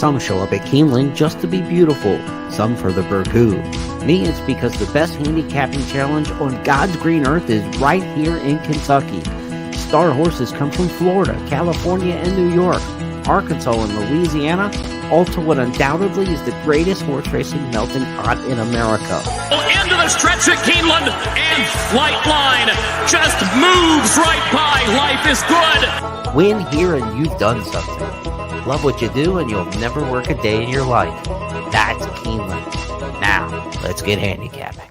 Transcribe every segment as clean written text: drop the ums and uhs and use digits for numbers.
Some show up at Keeneland just to be beautiful, some for the burgoo. Me, it's because the best handicapping challenge on God's green earth is right here in Kentucky. Star horses come from Florida, California, and New York, Arkansas, and Louisiana, all to what undoubtedly is the greatest horse racing melting pot in America. Into the stretch at Keeneland, and Flight Line just moves right by. Life is good. Win here and you've done something. Love what you do and you'll never work a day in your life. That's Keeneland. Now, let's get handicapping.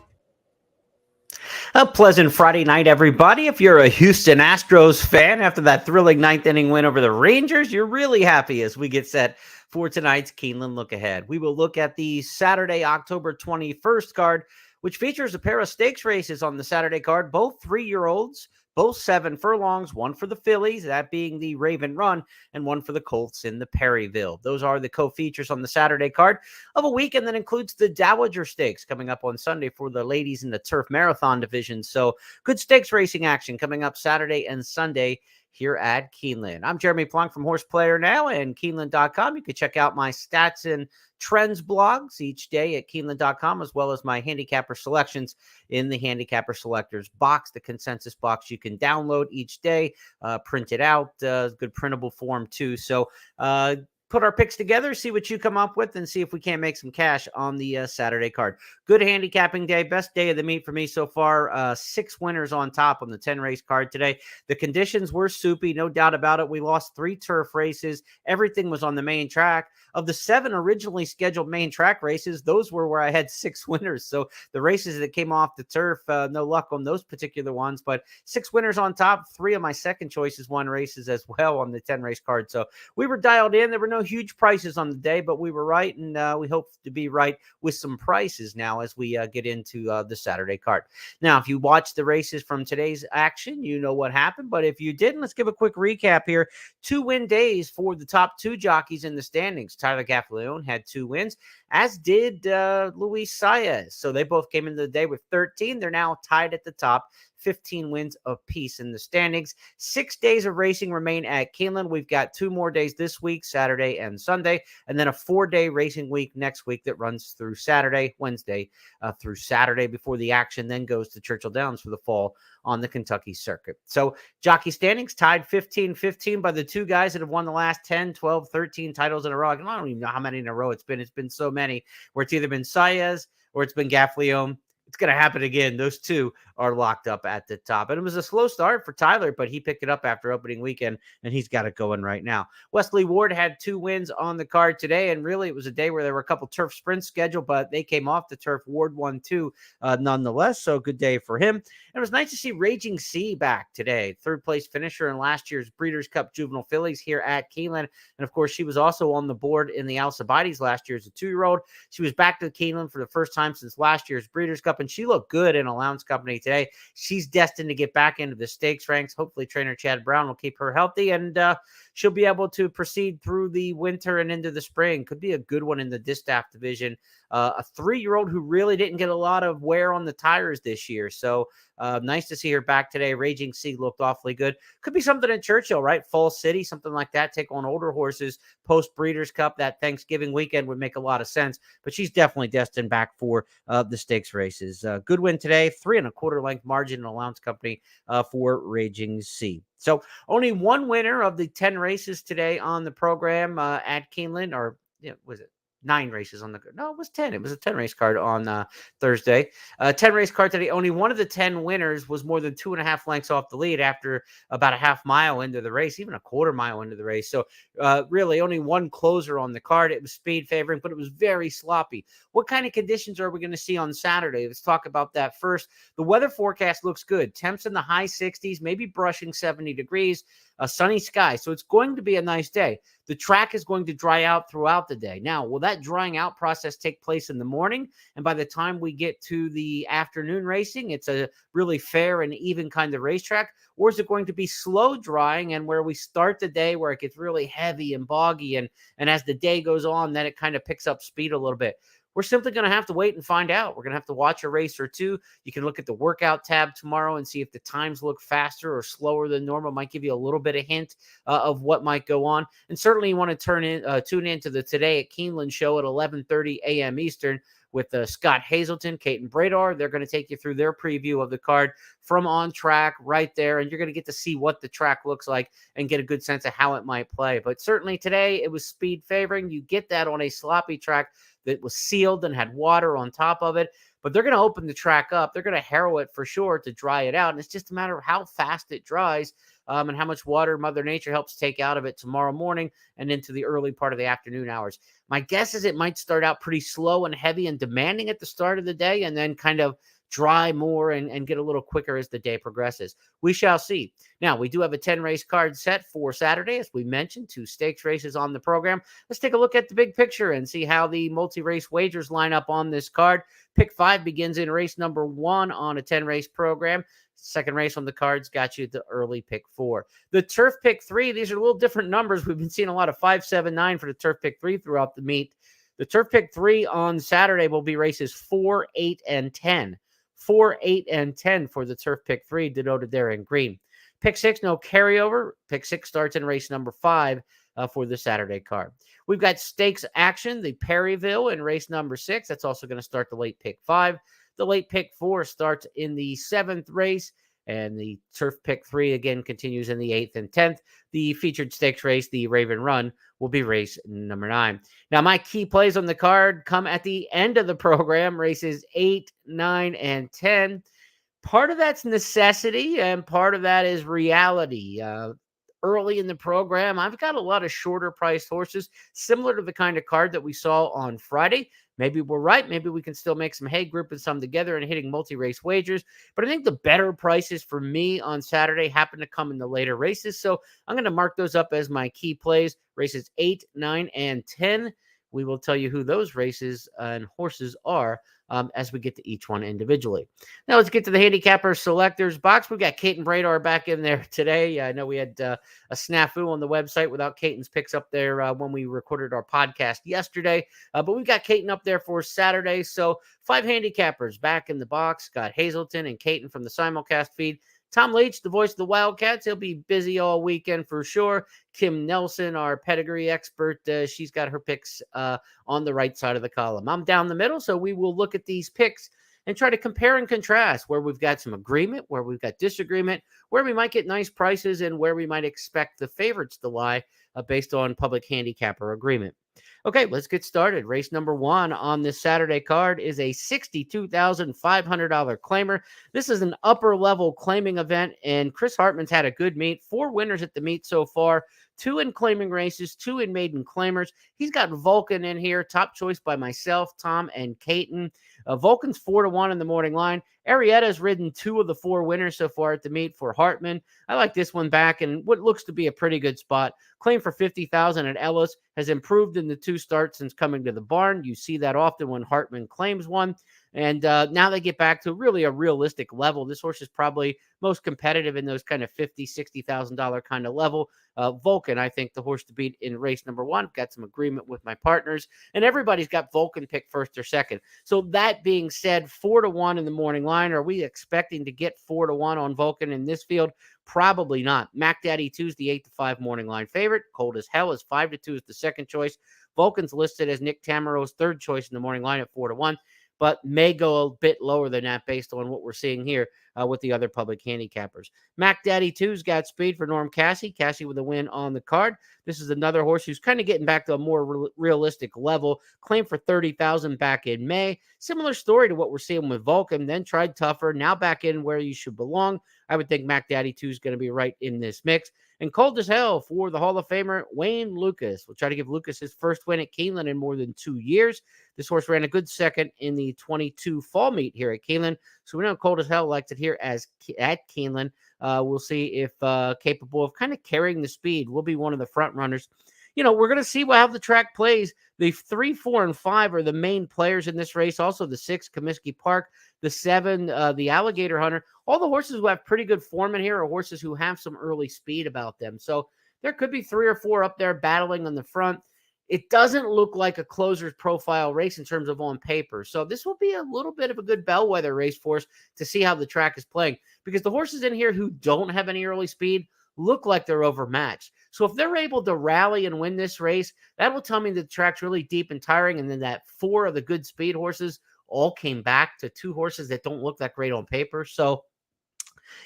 A pleasant Friday night, everybody. If you're a Houston Astros fan after that thrilling ninth inning win over the Rangers, you're really happy as we get set for tonight's Keeneland Look Ahead. We will look at the Saturday, October 21st card, which features a pair of stakes races on the Saturday card, both 3-year-olds, both 7 furlongs, one for the Phillies, that being the Raven Run, and one for the Colts in the Perryville. Those are the co-features on the Saturday card of a weekend that includes the Dowager Stakes coming up on Sunday for the ladies in the Turf Marathon division. So good stakes racing action coming up Saturday and Sunday here at Keeneland. I'm Jeremy Plunk from Horse Player Now and Keeneland.com. You can check out my stats and trends blogs each day at Keeneland.com, as well as my handicapper selections in the handicapper selectors box, the consensus box you can download each day, print it out, good printable form too. So put our picks together, see what you come up with, and see if we can't make some cash on the Saturday card. Good handicapping day, best day of the meet for me so far. 6 winners on top on the 10-race card today. The conditions were soupy, no doubt about it. We lost 3 turf races. Everything was on the main track. Of the 7 originally scheduled main track races, those were where I had 6 winners. So the races that came off the turf, no luck on those particular ones, but 6 winners on top. 3 of my second choices won races as well on the 10-race card. So we were dialed in. There were no huge prices on the day, but we were right, and we hope to be right with some prices now as we get into the Saturday card. Now, if you watched the races from today's action, you know what happened, but if you didn't, let's give a quick recap here. 2 win days for the top 2 jockeys in the standings. Tyler Gaffalione had 2 wins, as did Luis Saez. So they both came into the day with 13. They're now tied at the top, 15 wins apiece in the standings. 6 days of racing remain at Keeneland. We've got 2 more days this week, Saturday and Sunday, and then a 4-day racing week next week that runs through Wednesday through Saturday before the action then goes to Churchill Downs for the fall on the Kentucky circuit. So jockey standings tied 15-15 by the 2 guys that have won the last 10, 12, 13 titles in a row. I don't even know how many in a row it's been. It's been so many where it's either been Saez or it's been Gaffalione. It's going to happen again. Those 2 are locked up at the top. And it was a slow start for Tyler, but he picked it up after opening weekend, and he's got it going right now. Wesley Ward had 2 wins on the card today, and really it was a day where there were a couple turf sprints scheduled, but they came off the turf. Ward won 2 nonetheless, so good day for him. And it was nice to see Raging Sea back today, 3rd place finisher in last year's Breeders' Cup Juvenile Fillies here at Keeneland. And, of course, she was also on the board in the Alcibiades last year as a 2-year-old. She was back to Keeneland for the first time since last year's Breeders' Cup, and she looked good in allowance company today. She's destined to get back into the stakes ranks. Hopefully trainer Chad Brown will keep her healthy, and she'll be able to proceed through the winter and into the spring. Could be a good one in the distaff division. A 3-year-old who really didn't get a lot of wear on the tires this year. So nice to see her back today. Raging Sea looked awfully good. Could be something in Churchill, right? Fall City, something like that. Take on older horses post Breeders' Cup. That Thanksgiving weekend would make a lot of sense. But she's definitely destined back for the stakes races. Good win today. 3 1/4 length margin in allowance company for Raging Sea. So only 1 winner of the 10 races today on the program at Keeneland, or was it 9 races on no, it was 10. It was a 10-race card on Thursday. 10-race card today. Only one of the 10 winners was more than 2.5 lengths off the lead after about a half mile into the race, even a 1/4 mile into the race. So really only 1 closer on the card. It was speed favoring, but it was very sloppy. What kind of conditions are we going to see on Saturday? Let's talk about that first. The weather forecast looks good. Temps in the high 60s, maybe brushing 70 degrees. A sunny sky. So it's going to be a nice day. The track is going to dry out throughout the day. Now, will that drying out process take place in the morning? And by the time we get to the afternoon racing, it's a really fair and even kind of racetrack? Or is it going to be slow drying and where we start the day where it gets really heavy and boggy, and as the day goes on, then it kind of picks up speed a little bit? We're simply going to have to wait and find out. We're going to have to watch a race or two. You can look at the workout tab tomorrow and see if the times look faster or slower than normal. Might give you a little bit of hint of what might go on. And certainly you want to tune into the Today at Keeneland show at 11:30 a.m. Eastern with Scott Hazelton, Kate and Bradar. They're going to take you through their preview of the card from on track right there. And you're going to get to see what the track looks like and get a good sense of how it might play. But certainly today it was speed favoring. You get that on a sloppy track that was sealed and had water on top of it. But they're going to open the track up. They're going to harrow it for sure to dry it out. And it's just a matter of how fast it dries and how much water Mother Nature helps take out of it tomorrow morning and into the early part of the afternoon hours. My guess is it might start out pretty slow and heavy and demanding at the start of the day and then kind of dry more and get a little quicker as the day progresses. We shall see. Now, we do have a 10-race card set for Saturday, as we mentioned, 2 stakes races on the program. Let's take a look at the big picture and see how the multi-race wagers line up on this card. Pick 5 begins in race number 1 on a 10-race program. Second race on the cards got you the early pick 4. The turf pick 3, these are a little different numbers. We've been seeing a lot of 5, 7, 9 for the turf pick 3 throughout the meet. The turf pick 3 on Saturday will be races 4, 8, and 10. 4, 8, and 10 for the turf pick 3, denoted there in green. Pick 6, no carryover. Pick 6 starts in race number 5 for the Saturday card. We've got stakes action, the Perryville in race number 6. That's also going to start the late pick 5. The late pick 4 starts in the 7th race, and the turf pick 3 again continues in the 8th and 10th. The featured stakes race, the Raven Run, will be race number 9. Now, my key plays on the card come at the end of the program, races 8, 9, and 10. Part of that's necessity, and part of that is reality. Early in the program, I've got a lot of shorter priced horses, similar to the kind of card that we saw on Friday. Maybe we're right. Maybe we can still make some hay grouping some together and hitting multi-race wagers. But I think the better prices for me on Saturday happen to come in the later races. So I'm going to mark those up as my key plays, races 8, 9, and 10. We will tell you who those races and horses are as we get to each one individually. Now let's get to the handicapper selectors box. We've got Kate and Bradar back in there today. I know we had a snafu on the website without Caton's picks up there when we recorded our podcast yesterday. But we've got Caton up there for Saturday. So 5 handicappers back in the box. Got Hazelton and Caton from the simulcast feed. Tom Leach, the voice of the Wildcats, he'll be busy all weekend for sure. Kim Nelson, our pedigree expert, she's got her picks on the right side of the column. I'm down the middle, so we will look at these picks and try to compare and contrast where we've got some agreement, where we've got disagreement, where we might get nice prices, and where we might expect the favorites to lie based on public handicapper agreement. Okay, let's get started. Race number 1 on this Saturday card is a $62,500 claimer. This is an upper level claiming event, and Chris Hartman's had a good meet. 4 winners at the meet so far, 2 in claiming races, 2 in maiden claimers. He's got Vulcan in here, top choice by myself, Tom, and Caton. Vulcan's 4-1 in the morning line. Arietta's ridden 2 of the 4 winners so far at the meet for Hartman. I like this one back in what looks to be a pretty good spot. Claim for $50,000 at Ellis, has improved in the 2 starts since coming to the barn. You see that often when Hartman claims one. And now they get back to really a realistic level. This horse is probably most competitive in those kind of $50,000, $60,000 kind of level. Vulcan, I think, the horse to beat in race number 1. Got some agreement with my partners, and everybody's got Vulcan picked first or second. So that being said, 4-1 in the morning line. Are we expecting to get 4-1 on Vulcan in this field? Probably not. Mac Daddy 2 is the 8-5 morning line favorite. Cold as Hell is 5-2 is the second choice. Vulcan's listed as Nick Tamaro's third choice in the morning line at 4-1. But may go a bit lower than that based on what we're seeing here with the other public handicappers. Mac Daddy 2's got speed for Norm Cassie. Cassie with a win on the card. This is another horse who's kind of getting back to a more realistic level. Claimed for $30,000 back in May. Similar story to what we're seeing with Vulcan. Then tried tougher. Now back in where you should belong. I would think Mac Daddy 2 is going to be right in this mix. And Cold as Hell for the Hall of Famer, Wayne Lucas. We'll try to give Lucas his first win at Keeneland in more than 2 years. This horse ran a good second in the 22 fall meet here at Keeneland. So we know Cold as Hell likes it here as at Keeneland. We'll see if capable of kind of carrying the speed. Will be one of the front runners. You know, we're going to see how the track plays. The 3, 4, and 5 are the main players in this race. Also the 6, Comiskey Park. The 7, the Alligator Hunter. All the horses who have pretty good form in here are horses who have some early speed about them. So there could be 3 or 4 up there battling on the front. it doesn't look like a closer's profile race in terms of on paper. So this will be a little bit of a good bellwether race for us to see how the track is playing, because the horses in here who don't have any early speed look like they're overmatched. So if they're able to rally and win this race, that will tell me the track's really deep and tiring, and then that 4 of the good speed horses all came back to 2 horses that don't look that great on paper. So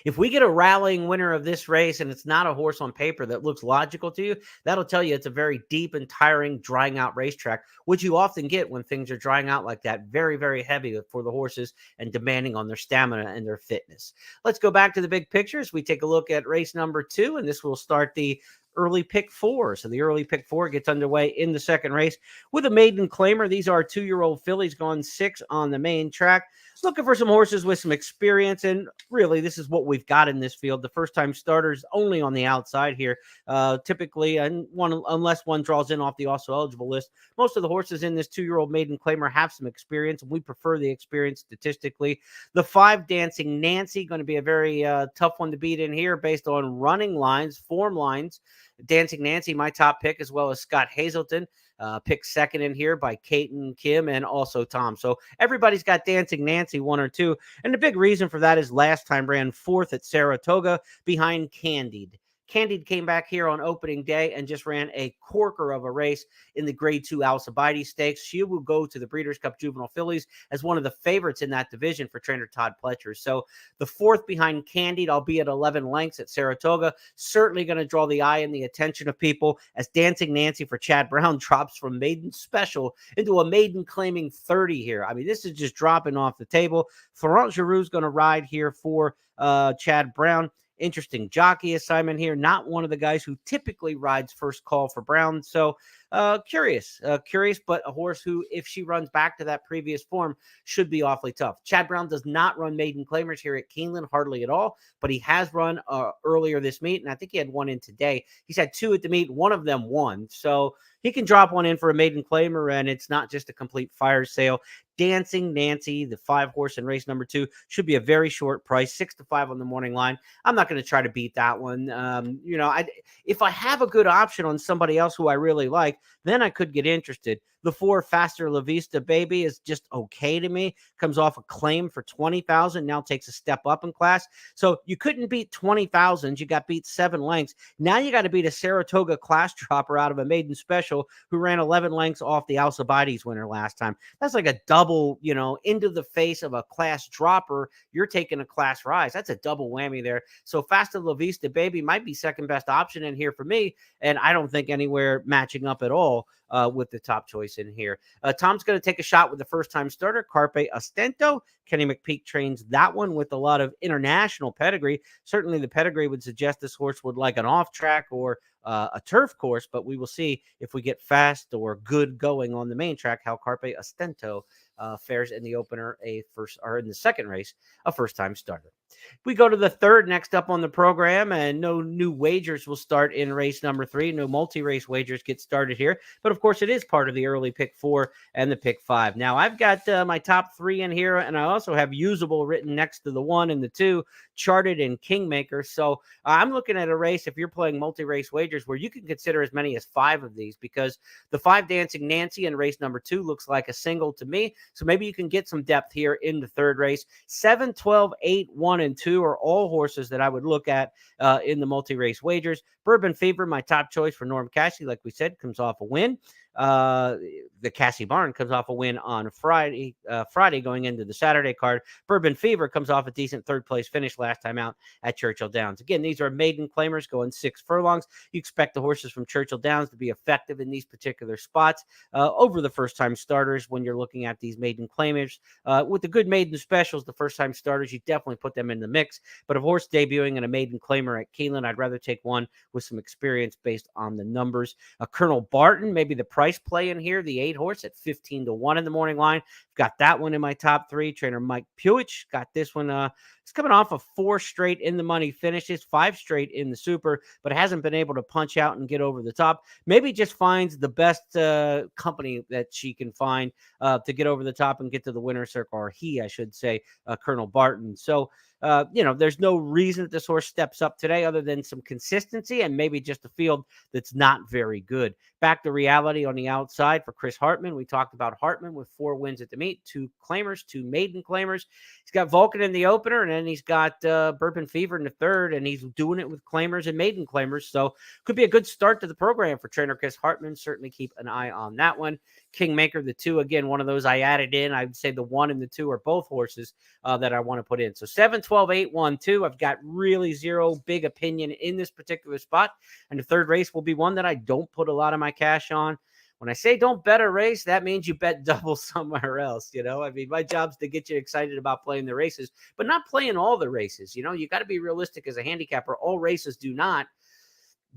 if we get a rallying winner of this race and it's not a horse on paper that looks logical to you, that'll tell you it's a very deep and tiring, drying out racetrack, which you often get when things are drying out like that. Very, very heavy for the horses and demanding on their stamina and their fitness. Let's go back to the big pictures. We take a look at race number 2, and this will start the early pick 4. So the early pick 4 gets underway in the second race with a maiden claimer. These are 2-year-old fillies gone 6 on the main track. Looking for some horses with some experience, and really this is what we've got in this field. The first-time starters only on the outside here, typically, and unless one draws in off the also eligible list. Most of the horses in this 2-year-old maiden claimer have some experience, and we prefer the experience statistically. The 5 Dancing Nancy, going to be a very tough one to beat in here based on running lines, form lines. Dancing Nancy, my top pick, as well as Scott Hazelton. Picked second in here by Kaiten, Kim, and also Tom. So everybody's got Dancing Nancy 1 or 2. And the big reason for that is last time ran 4th at Saratoga behind Candied. Candied came back here on opening day and just ran a corker of a race in the Grade 2 Alcibiades Stakes. She will go to the Breeders' Cup Juvenile Fillies as one of the favorites in that division for trainer Todd Pletcher. So the 4th behind Candied, albeit 11 lengths at Saratoga, certainly going to draw the eye and the attention of people as Dancing Nancy for Chad Brown drops from maiden special into a maiden claiming 30 here. I mean, this is just dropping off the table. Florent Giroux is going to ride here for Chad Brown. Interesting jockey assignment here. Not one of the guys who typically rides first call for Brown. So curious, but a horse who, if she runs back to that previous form, should be awfully tough. Chad Brown does not run maiden claimers here at Keeneland, hardly at all, but he has run earlier this meet, and I think he had 1 in today. He's had 2 at the meet. 1 of them won. So he can drop 1 in for a maiden claimer, and it's not just a complete fire sale. Dancing Nancy, the 5 horse in race number 2, should be a very short price, 6 to 5 on the morning line. I'm not going to try to beat that one. If I have a good option on somebody else who I really like, then I could get interested. The 4 Faster La Vista Baby is just okay to me. Comes off a claim for 20,000. Now takes a step up in class. So you couldn't beat 20,000. You got beat 7 lengths. Now you got to beat a Saratoga class dropper out of a maiden special who ran 11 lengths off the Alcibiades winner last time. That's like a double, into the face of a class dropper. You're taking a class rise. That's a double whammy there. So Faster La Vista Baby might be second best option in here for me. And I don't think anywhere matching up at all with the top choice in here. Tom's going to take a shot with the first-time starter, Carpe Ostento. Kenny McPeak trains that one with a lot of international pedigree. Certainly the pedigree would suggest this horse would like an off-track or a turf course, but we will see if we get fast or good going on the main track, how Carpe Ostento fares in the opener, in the second race, a first-time starter. We go to the third next up on the program, and no new wagers will start in race number 3. No multi-race wagers get started here, but of course it is part of the early pick 4 and the pick 5. Now I've got my top 3 in here, and I also have usable written next to the 1 and the 2, Charted and Kingmaker. So I'm looking at a race, if you're playing multi-race wagers, where you can consider as many as 5 of these, because the 5 Dancing Nancy in race number 2 looks like a single to me. So maybe you can get some depth here in the third race. 7, 12, 8, 1, and 2 are all horses that I would look at in the multi-race wagers. Bourbon Fever, my top choice for Norm Cassie, like we said, comes off a win. The Cassie Barn comes off a win on Friday going into the Saturday card. Bourbon Fever comes off a decent third place finish last time out at Churchill Downs. Again, these are maiden claimers going 6 furlongs. You expect the horses from Churchill Downs to be effective in these particular spots over the first time starters when you're looking at these maiden claimers. With the good maiden specials, the first time starters, you definitely put them in the mix. But a horse debuting in a maiden claimer at Keeneland, I'd rather take one with some experience based on the numbers. Colonel Barton, maybe the price play in here, the 8 horse at 15 to 1 in the morning line. Got that one in my top 3. Trainer Mike Puich got this one He's coming off of 4 straight in the money finishes, 5 straight in the Super, but hasn't been able to punch out and get over the top. Maybe just finds the best company that she can find to get over the top and get to the winner's circle, or he, I should say, Colonel Barton. So, there's no reason that this horse steps up today other than some consistency and maybe just a field that's not very good. Back to reality on the outside for Chris Hartman. We talked about Hartman with 4 wins at the meet, 2 claimers, 2 maiden claimers. He's got Vulcan in the opener, and then he's got Bourbon Fever in the third, and he's doing it with claimers and maiden claimers. So could be a good start to the program for trainer Chris Hartman. Certainly keep an eye on that one. Kingmaker, the 2, again, one of those I added in. I would say the 1 and the 2 are both horses that I want to put in. So 7, 12, 8, 1, 2. I've got really zero big opinion in this particular spot. And the third race will be one that I don't put a lot of my cash on. When I say don't bet a race, that means you bet double somewhere else. I mean, my job's to get you excited about playing the races, but not playing all the races. You got to be realistic as a handicapper. All races do not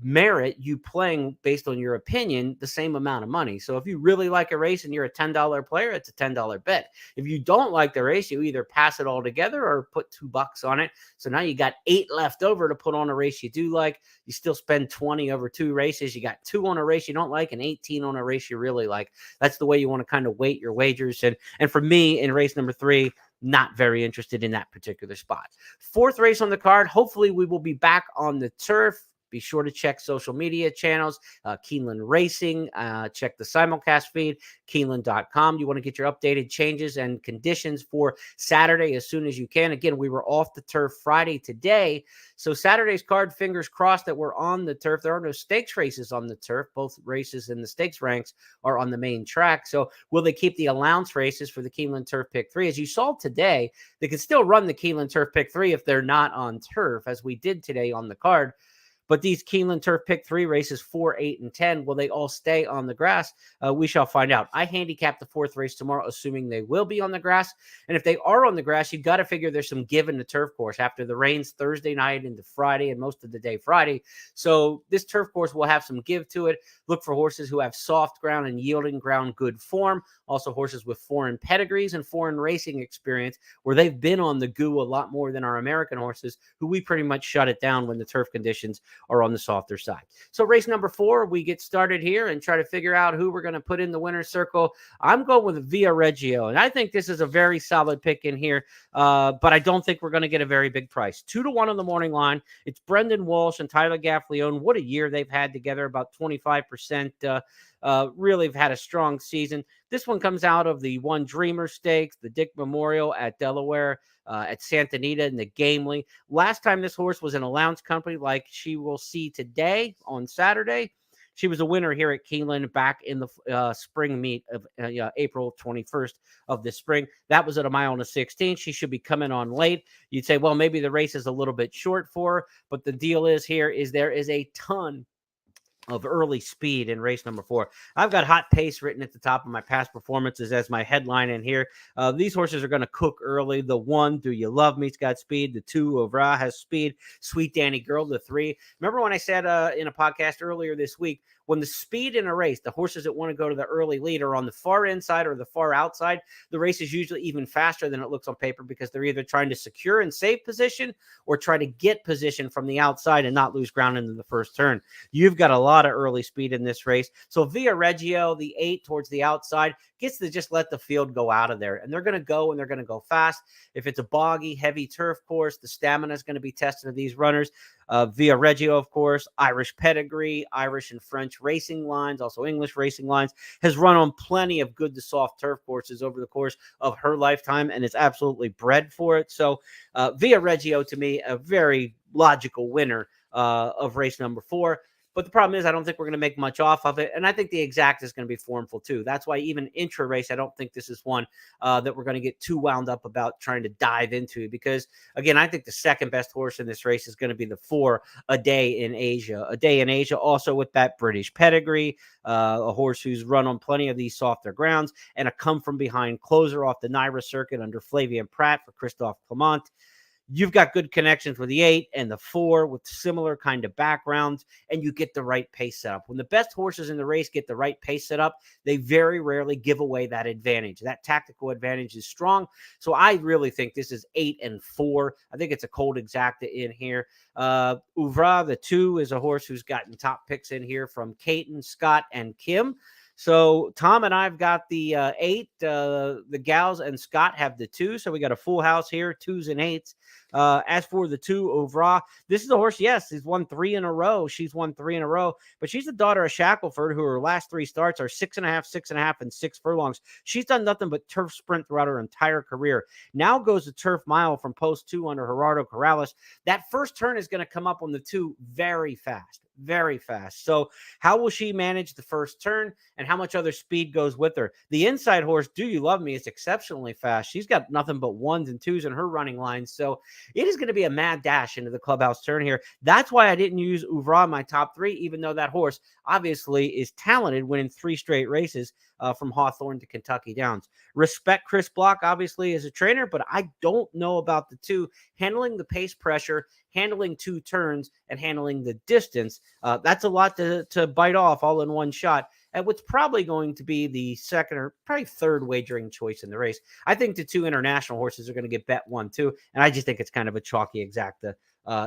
merit you playing based on your opinion the same amount of money. So if you really like a race and you're a $10 player, it's a $10 bet. If you don't like the race, you either pass it all together or put $2 on it. So now you got 8 left over to put on a race you do like. You still spend 20 over 2 races. You got 2 on a race you don't like and 18 on a race you really like. That's the way you want to kind of weight your wagers. And for me in race number 3, not very interested in that particular spot. 4th race on the card. Hopefully we will be back on the turf. Be sure to check social media channels, Keeneland Racing. Check the simulcast feed, Keeneland.com. You want to get your updated changes and conditions for Saturday as soon as you can. Again, we were off the turf Friday today. So Saturday's card, fingers crossed that we're on the turf. There are no stakes races on the turf. Both races in the stakes ranks are on the main track. So will they keep the allowance races for the Keeneland Turf Pick 3? As you saw today, they can still run the Keeneland Turf Pick 3 if they're not on turf, as we did today on the card. But these Keeneland Turf Pick 3 races, 4, 8, and 10, will they all stay on the grass? We shall find out. I handicap the 4th race tomorrow, assuming they will be on the grass. And if they are on the grass, you've got to figure there's some give in the turf course after the rains Thursday night into Friday and most of the day Friday. So this turf course will have some give to it. Look for horses who have soft ground and yielding ground good form. Also horses with foreign pedigrees and foreign racing experience where they've been on the goo a lot more than our American horses, who we pretty much shut it down when the turf conditions are on the softer side. So race number 4, we get started here and try to figure out who we're going to put in the winner's circle. I'm going with Via Reggio, and I think this is a very solid pick in here, but I don't think we're going to get a very big price. 2-1 on the morning line. It's Brendan Walsh and Tyler Gaffleone. What a year they've had together, about 25%. Really have had a strong season. This one comes out of the One Dreamer Stakes, the Dick Memorial at Delaware, at Santa Anita in the Gamely. Last time this horse was an allowance company like she will see today on Saturday. She was a winner here at Keeneland back in the spring meet of April 21st of this spring. That was at 1 mile and 16. She should be coming on late. You'd say, well, maybe the race is a little bit short for her, but the deal is here is there is a ton of early speed in race number 4. I've got Hot Pace written at the top of my past performances as my headline in here. These horses are going to cook early. The 1, Do You Love Me's got speed. The 2, Ovra has speed. Sweet Danny Girl, the 3. Remember when I said in a podcast earlier this week, when the speed in a race, the horses that want to go to the early lead are on the far inside or the far outside, the race is usually even faster than it looks on paper because they're either trying to secure and save position or try to get position from the outside and not lose ground into the first turn. You've got a lot of early speed in this race. So Via Reggio, the 8 towards the outside, gets to just let the field go out of there. And they're going to go, and they're going to go fast. If it's a boggy, heavy turf course, the stamina is going to be tested of these runners. Via Reggio, of course, Irish pedigree, Irish and French racing lines, also English racing lines, has run on plenty of good to soft turf courses over the course of her lifetime and is absolutely bred for it. So Via Reggio, to me, a very logical winner of race number 4. But the problem is I don't think we're going to make much off of it. And I think the exact is going to be formful too. That's why even intra-race, I don't think this is one that we're going to get too wound up about trying to dive into. Because, again, I think the second best horse in this race is going to be the 4, A Day in Asia. A Day in Asia also with that British pedigree, a horse who's run on plenty of these softer grounds, and a come-from-behind closer off the Naira circuit under Flavien Prat for Christophe Clement. you've got good connections with the 8 and the 4 with similar kind of backgrounds, and you get the right pace setup. When the best horses in the race get the right pace setup, they very rarely give away that advantage. That tactical advantage is strong. So I really think this is 8 and 4. I think it's a cold exacta in here. Ouvra, the 2, is a horse who's gotten top picks in here from Caton, Scott, and Kim. So Tom and I've got the 8. The gals and Scott have the 2. So we got a full house here, 2s and 8s. As for the 2, Ouvra, this is a horse, yes, he's won 3 in a row. She's won 3 in a row, but she's the daughter of Shackelford, who her last 3 starts are 6.5, 6.5, and 6 furlongs. She's done nothing but turf sprint throughout her entire career. Now goes the turf mile from post 2 under Gerardo Corrales. That first turn is going to come up on the 2 very fast. Very fast. So how will she manage the first turn, and how much other speed goes with her? The inside horse, Do You Love Me, is exceptionally fast. She's got nothing but 1s and 2s in her running line. So it is going to be a mad dash into the clubhouse turn here. That's why I didn't use Ouvra in my top 3, even though that horse obviously is talented, winning 3 straight races from Hawthorne to Kentucky Downs. Respect Chris Block, obviously, as a trainer, but I don't know about the 2 handling the pace pressure, handling 2 turns, and handling the distance. That's a lot to bite off all in one shot. And what's probably going to be the second or probably third wagering choice in the race. I think the 2 international horses are going to get bet 1, 2. And I just think it's kind of a chalky exacta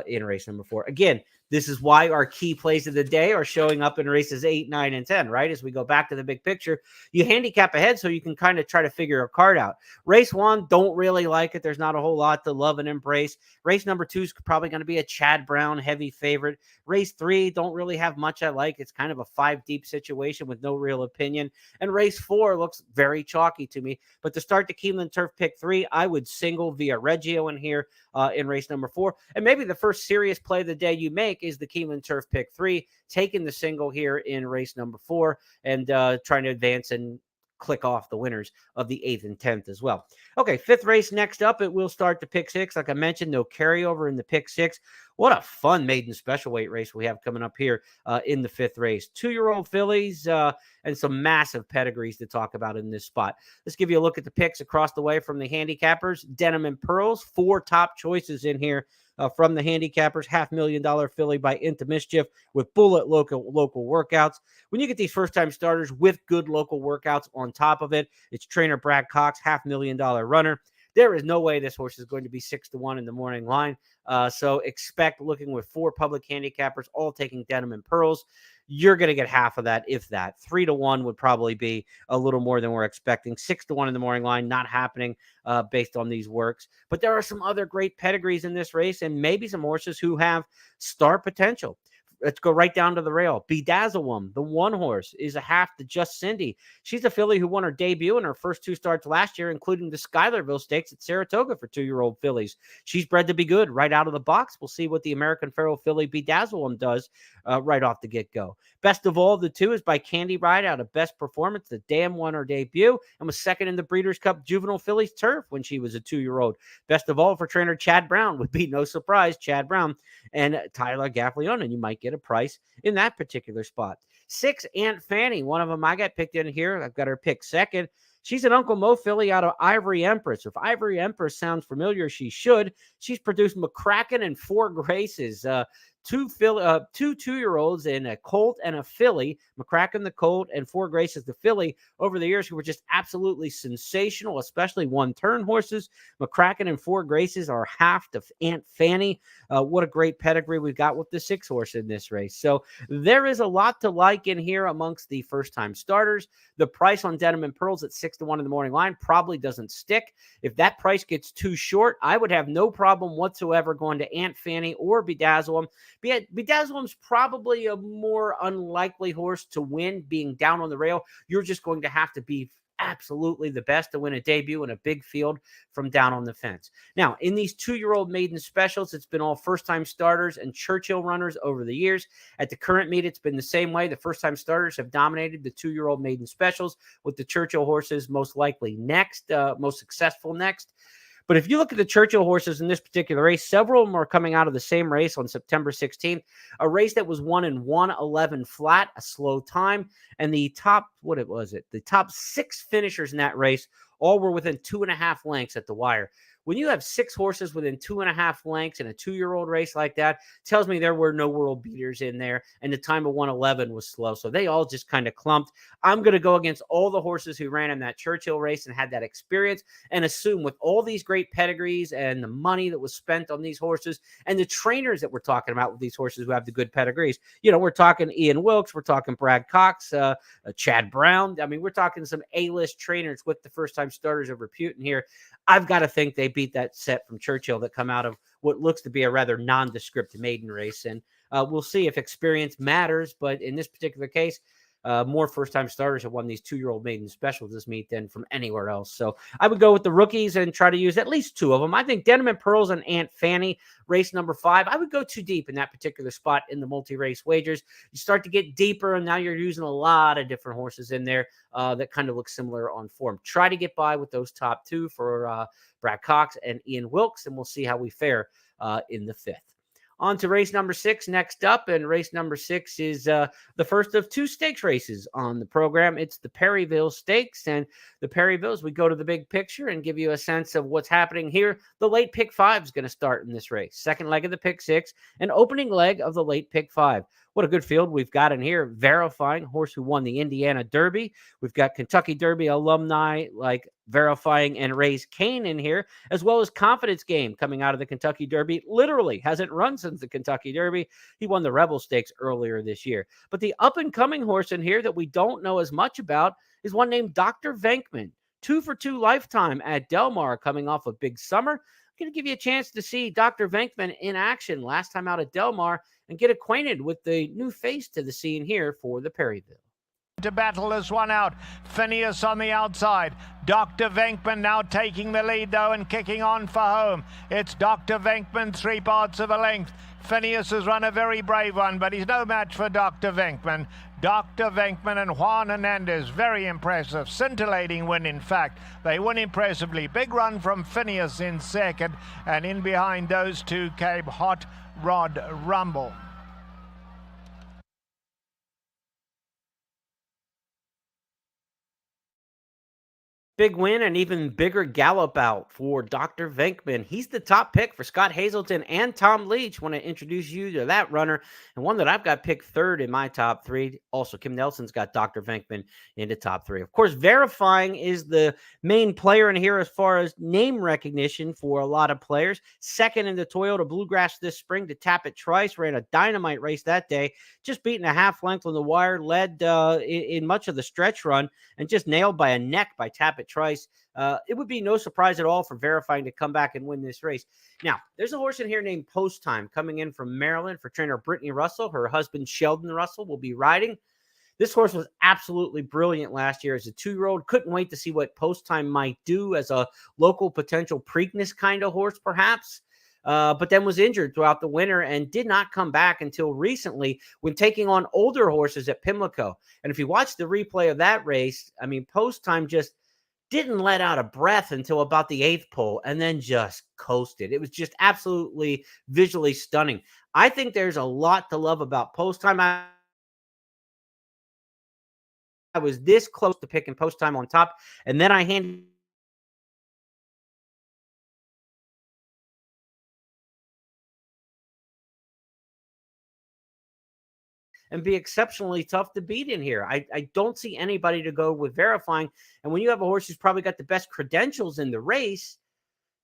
in race number 4. Again, this is why our key plays of the day are showing up in races 8, 9, and 10, right? As we go back to the big picture, you handicap ahead so you can kind of try to figure a card out. Race 1, don't really like it. There's not a whole lot to love and embrace. Race number 2 is probably going to be a Chad Brown heavy favorite. Race 3, don't really have much I like. It's kind of a 5-deep situation with no real opinion. And race 4 looks very chalky to me. But to start the Keeneland Turf pick 3, I would single Via Reggio in here in race number 4. And maybe the first serious play of the day you make is the Keeneland Turf pick 3, taking the single here in race number 4 and trying to advance and click off the winners of the 8th and 10th as well. Okay, 5th race next up. It will start the pick 6. Like I mentioned, no carryover in the pick 6. What a fun maiden special weight race we have coming up here in the 5th race. 2-year-old fillies and some massive pedigrees to talk about in this spot. Let's give you a look at the picks across the way from the handicappers. Denim and Pearls, 4 top choices in here from the handicappers. $500,000 filly by Into Mischief with bullet local workouts. When you get these first-time starters with good local workouts on top of it, it's trainer Brad Cox, $500,000 runner. There is no way this horse is going to be 6-1 in the morning line. So expect looking with 4 public handicappers, all taking Denim and Pearls. You're going to get half of that, if that. 3-1 would probably be a little more than we're expecting. 6-1 in the morning line, not happening based on these works. But there are some other great pedigrees in this race, and maybe some horses who have star potential. Let's go right down to the rail. Bedazzle, the 1 horse, is a half to Just Cindy. She's a filly who won her debut in her first 2 starts last year, including the Schuylerville Stakes at Saratoga for 2-year-old fillies. She's bred to be good right out of the box. We'll see what the American Pharoah filly Bedazzle does right off the get-go. Best of all, the 2 is by Candy Ride out of Best Performance. The dam won her debut and was second in the Breeders' Cup Juvenile Fillies Turf when she was a 2-year-old. Best of all for trainer Chad Brown would be no surprise, Chad Brown and Tyler Gaffleon, and you might get a price in that particular spot. 6, Aunt Fanny, one of them I got picked in here. I've got her picked second. She's an Uncle Mo filly out of Ivory Empress. If Ivory Empress sounds familiar, she should. She's produced McCracken and 4 Graces. 2 2-year-olds and a colt and a filly, McCracken the colt and 4 Graces the filly over the years, who were just absolutely sensational, especially 1-turn horses. McCracken and 4 Graces are half to Aunt Fanny. What a great pedigree we've got with the 6 horse in this race. So there is a lot to like in here amongst the first-time starters. The price on Denim and Pearls at 6-1 in the morning line probably doesn't stick. If that price gets too short, I would have no problem whatsoever going to Aunt Fanny or Bedazzle. Bedazzle's probably a more unlikely horse to win, being down on the rail. You're just going to have to be absolutely the best to win a debut in a big field from down on the fence. Now, in these 2-year-old maiden specials, it's been all first-time starters and Churchill runners over the years. At the current meet, it's been the same way. The first-time starters have dominated the 2-year-old maiden specials, with the Churchill horses most likely next, most successful next. But if you look at the Churchill horses in this particular race, several of them are coming out of the same race on September 16th, a race that was won in 1:11 flat, a slow time. And the top, the top 6 finishers in that race all were within 2.5 lengths at the wire. When you have 6 horses within 2.5 lengths in a 2-year-old race like that, tells me there were no world beaters in there, and the time of 111 was slow. So they all just kind of clumped. I'm going to go against all the horses who ran in that Churchill race and had that experience, and assume with all these great pedigrees and the money that was spent on these horses and the trainers that we're talking about with these horses who have the good pedigrees. We're talking Ian Wilkes, we're talking Brad Cox, Chad Brown. I mean, we're talking some A-list trainers with the first-time starters of repute in here. I've got to think they beat that set from Churchill that come out of what looks to be a rather nondescript maiden race. And we'll see if experience matters. But in this particular case, more first-time starters have won these 2-year-old maiden specials this meet than from anywhere else. So I would go with the rookies and try to use at least 2 of them. I think Denim and Pearls and Aunt Fanny, race number 5. I would go too deep in that particular spot in the multi-race wagers. You start to get deeper, and now you're using a lot of different horses in there that kind of look similar on form. Try to get by with those top 2 for Brad Cox and Ian Wilkes, and we'll see how we fare in the 5th. On to race number 6 next up, and race number 6 is the first of 2 stakes races on the program. It's the Perryville Stakes, and the Perryvilles, we go to the big picture and give you a sense of what's happening here. The late pick 5 is going to start in this race. Second leg of the pick 6, and opening leg of the late pick 5. What a good field we've got in here. Verifying, horse who won the Indiana Derby. We've got Kentucky Derby alumni like Verifying and Raise Cane in here, as well as Confidence Game coming out of the Kentucky Derby. Literally hasn't run since the Kentucky Derby. He won the Rebel Stakes earlier this year. But the up-and-coming horse in here that we don't know as much about is one named Dr. Venkman. 2 for 2 lifetime at Del Mar coming off a big summer. I'm going to give you a chance to see Dr. Venkman in action last time out at Del Mar and get acquainted with the new face to the scene here for the Perryville. To battle this one out. Phineas on the outside. Dr. Venkman now taking the lead though and kicking on for home. It's Dr. Venkman 3 parts of a length. Phineas has run a very brave one, but he's no match for Dr. Venkman. Dr. Venkman and Juan Hernandez, very impressive. Scintillating win, in fact. They win impressively. Big run from Phineas in second, and in behind those 2 came Hot Rod Rumble. Big win and even bigger gallop out for Dr. Venkman. He's the top pick for Scott Hazelton and Tom Leach. Want to introduce you to that runner, and one that I've got picked 3rd in my top 3. Also, Kim Nelson's got Dr. Venkman in the top 3. Of course, Verifying is the main player in here as far as name recognition for a lot of players. Second in the Toyota Bluegrass this spring to Tapit Trice. Ran a dynamite race that day, just beating a half length on the wire, led in much of the stretch run, and just nailed by a neck by Tapit Trice. It would be no surprise at all for Verifying to come back and win this race. Now, there's a horse in here named Post Time coming in from Maryland for trainer Brittany Russell. Her husband, Sheldon Russell, will be riding. This horse was absolutely brilliant last year as a 2-year-old. Couldn't wait to see what Post Time might do as a local potential Preakness kind of horse, perhaps. But then was injured throughout the winter and did not come back until recently when taking on older horses at Pimlico. And if you watch the replay of that race, I mean, Post Time just didn't let out a breath until about the 8th pole and then just coasted. It was just absolutely visually stunning. I think there's a lot to love about Post Time. I was this close to picking Post Time on top, and then I handed and be exceptionally tough to beat in here. I don't see anybody to go with Verifying. And when you have a horse who's probably got the best credentials in the race,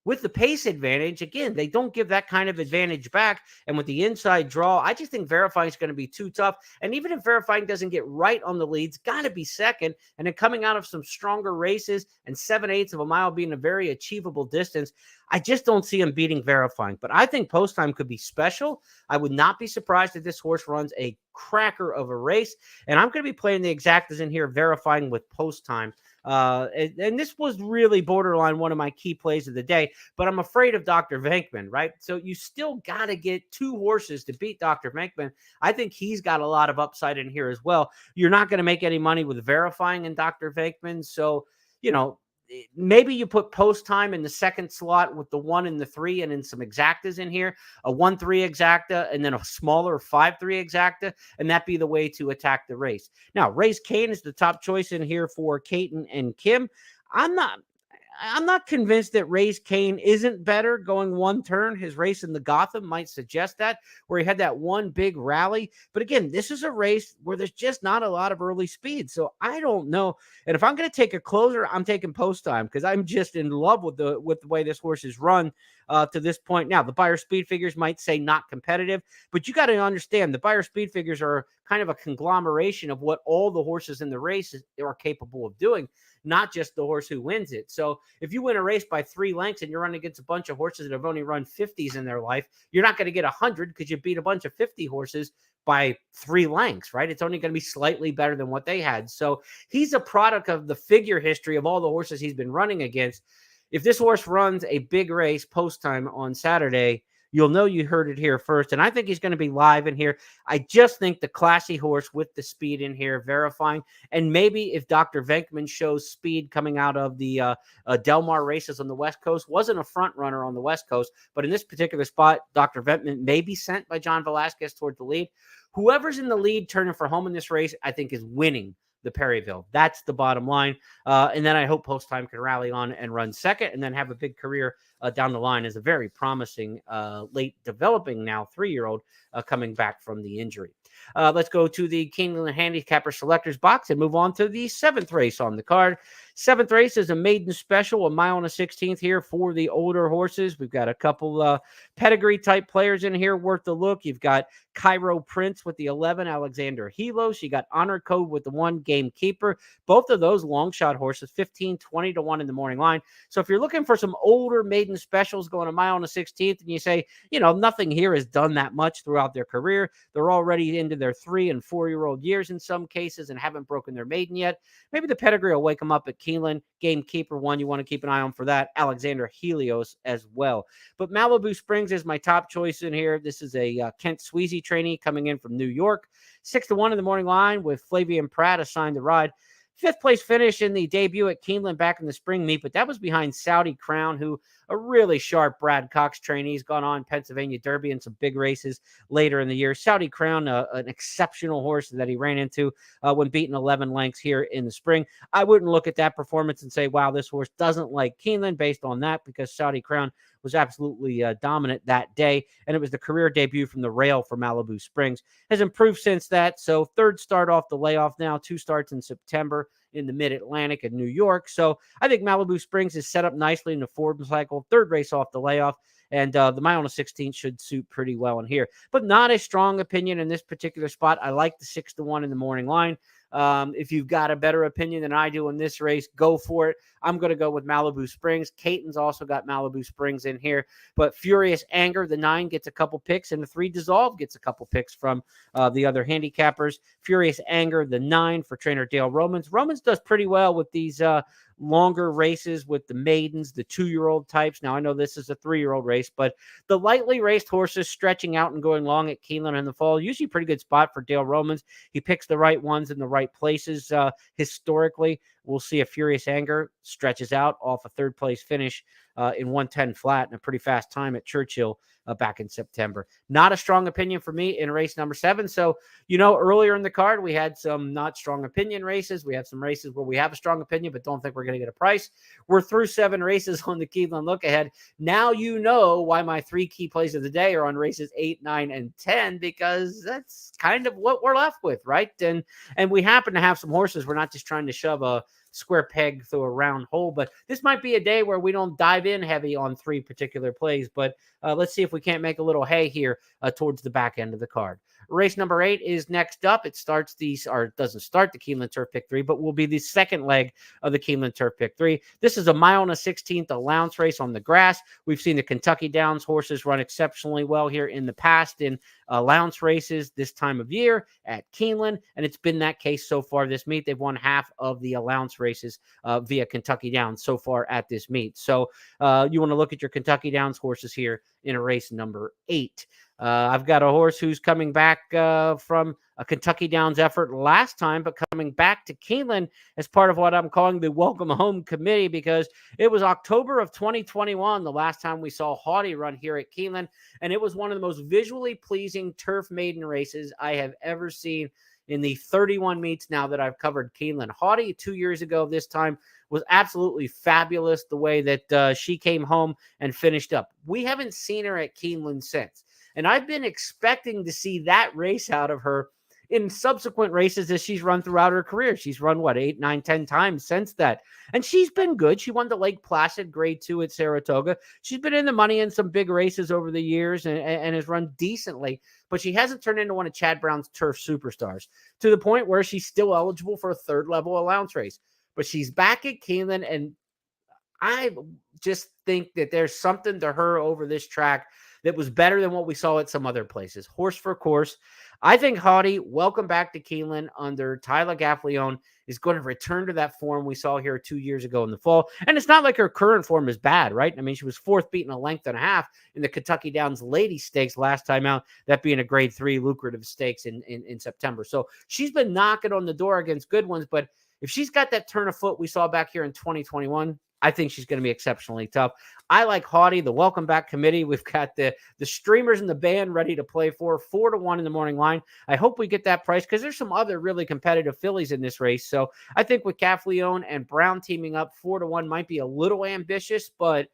with the pace advantage, again, they don't give that kind of advantage back. And with the inside draw, I just think Verifying is going to be too tough. And even if Verifying doesn't get right on the leads, got to be second. And then coming out of some stronger races and 7/8 of a mile being a very achievable distance, I just don't see him beating Verifying. But I think Post Time could be special. I would not be surprised if this horse runs a cracker of a race. And I'm going to be playing the exactas in here, Verifying with Post Time. And this was really borderline one of my key plays of the day, but I'm afraid of Dr. Venkman, right? So you still got to get 2 horses to beat Dr. Venkman. I think he's got a lot of upside in here as well. You're not going to make any money with Verifying and Dr. Venkman. So, you know, maybe you put Post Time in the second slot with the 1 and the 3 and then some exactas in here, a 1-3 exacta and then a smaller 5-3 exacta, and that be the way to attack the race. Now, Raise Cane is the top choice in here for Caton and Kim. I'm not convinced that Race Kane isn't better going one turn. His race in the Gotham might suggest that, where he had that one big rally. But again, this is a race where there's just not a lot of early speed. So I don't know. And if I'm going to take a closer, I'm taking Post Time, because I'm just in love with the way this horse is run to this point. Now, the Beyer speed figures might say not competitive, but you got to understand the Beyer speed figures are kind of a conglomeration of what all the horses in the race are capable of doing, not just the horse who wins it. So if you win a race by 3 lengths and you're running against a bunch of horses that have only run 50s in their life, you're not going to get 100 because you beat a bunch of 50 horses by 3 lengths, right? It's only going to be slightly better than what they had. So he's a product of the figure history of all the horses he's been running against. If this horse runs a big race Post Time on Saturday, you'll know you heard it here first. And I think he's going to be live in here. I just think the classy horse with the speed in here, verifying. And maybe if Dr. Venkman shows speed coming out of the Del Mar races on the West Coast, wasn't a front runner on the West Coast, but in this particular spot, Dr. Venkman may be sent by John Velasquez toward the lead. Whoever's in the lead turning for home in this race, I think is winning the Perryville. That's the bottom line. And then I hope Post Time can rally on and run second and then have a big career down the line as a very promising, late developing now 3-year-old coming back from the injury. Let's go to the Keeneland Handicapper Selectors box and move on to the 7th race on the card. 7th race is a maiden special, a mile and a 16th here for the older horses. We've got a couple pedigree type players in here worth the look. You've got Cairo Prince with the 11, Alexander Helos. You got Honor Code with the 1, Gamekeeper. Both of those long shot horses, 15, 20 to 1 in the morning line. So if you're looking for some older maiden specials going a mile and a 16th, and you say, nothing here has done that much throughout their career. They're already into their 3- and 4-year-old years in some cases and haven't broken their maiden yet. Maybe the pedigree will wake them up at Keeneland. Gamekeeper 1, you want to keep an eye on for that. Alexander Helios as well. But Malibu Springs is my top choice in here. This is a Kent Sweezy trainee coming in from New York. 6 to 1 in the morning line with Flavian Pratt assigned to ride. 5th place finish in the debut at Keeneland back in the spring meet, but that was behind Saudi Crown, who a really sharp Brad Cox trainee. He's gone on Pennsylvania Derby and some big races later in the year. Saudi Crown, an exceptional horse that he ran into when beating 11 lengths here in the spring. I wouldn't look at that performance and say, wow, this horse doesn't like Keeneland based on that, because Saudi Crown was absolutely dominant that day, and it was the career debut from the rail for Malibu Springs. Has improved since that, so 3rd start off the layoff now, 2 starts in September in the Mid-Atlantic and New York. So I think Malibu Springs is set up nicely in the forward cycle. 3rd race off the layoff, and the mile and a 16 should suit pretty well in here. But not a strong opinion in this particular spot. I like the 6 to 1 in the morning line. If you've got a better opinion than I do in this race, go for it. I'm going to go with Malibu Springs. Caton's also got Malibu Springs in here, but Furious Anger, the 9, gets a couple picks, and the 3 Dissolve gets a couple picks from the other handicappers. Furious Anger, the 9 for trainer Dale Romans. Romans does pretty well with these longer races with the maidens, the 2-year-old types. Now, I know this is a 3-year-old race, but the lightly raced horses stretching out and going long at Keeneland in the fall, usually pretty good spot for Dale Romans. He picks the right ones in the right places historically. We'll see if Furious Anger stretches out off a 3rd place finish in 110 flat and a pretty fast time at Churchill back in September. Not a strong opinion for me in race number 7. So, earlier in the card, we had some not strong opinion races. We have some races where we have a strong opinion, but don't think we're going to get a price. We're through 7 races on the Keeneland Look Ahead. Now you know why my 3 key plays of the day are on races 8, 9, and 10, because that's kind of what we're left with, right? And we happen to have some horses. We're not just trying to shove a square peg through a round hole, but this might be a day where we don't dive in heavy on 3 particular plays, but let's see if we can't make a little hay here towards the back end of the card. Race number 8 is next up. It doesn't start the Keeneland Turf Pick 3, but will be the second leg of the Keeneland Turf Pick 3. This is a mile and a 16th allowance race on the grass. We've seen the Kentucky Downs horses run exceptionally well here in the past in allowance races this time of year at Keeneland, and it's been that case so far this meet. They've won half of the allowance races via Kentucky Downs so far at this meet. So you want to look at your Kentucky Downs horses here in a race number 8. I've got a horse who's coming back from a Kentucky Downs effort last time, but coming back to Keeneland as part of what I'm calling the Welcome Home Committee, because it was October of 2021 the last time we saw Haughty run here at Keeneland, and it was one of the most visually pleasing turf maiden races I have ever seen in the 31 meets now that I've covered Keeneland. Haughty 2 years ago this time was absolutely fabulous the way that she came home and finished up. We haven't seen her at Keeneland since. And I've been expecting to see that race out of her in subsequent races as she's run throughout her career. She's run, 8, 9, 10 times since that. And she's been good. She won the Lake Placid Grade 2 at Saratoga. She's been in the money in some big races over the years and has run decently, but she hasn't turned into one of Chad Brown's turf superstars to the point where she's still eligible for a third level allowance race. But she's back at Keeneland, and I just think that there's something to her over this track that was better than what we saw at some other places. Horse for course. I think Haughty, welcome back to Keeneland under Tyler Gaffalione, is going to return to that form we saw here 2 years ago in the fall. And it's not like her current form is bad, right? I mean, she was fourth beaten a length and a half in the Kentucky Downs Ladies Stakes last time out, that being a grade 3 lucrative stakes in September. So she's been knocking on the door against good ones, but if she's got that turn of foot we saw back here in 2021, I think she's going to be exceptionally tough. I like Haughty, the welcome back committee. We've got the streamers and the band ready to play for 4-1 in the morning line. I hope we get that price because there's some other really competitive fillies in this race. So I think with Gaffalione and Brown teaming up, 4-1 might be a little ambitious, but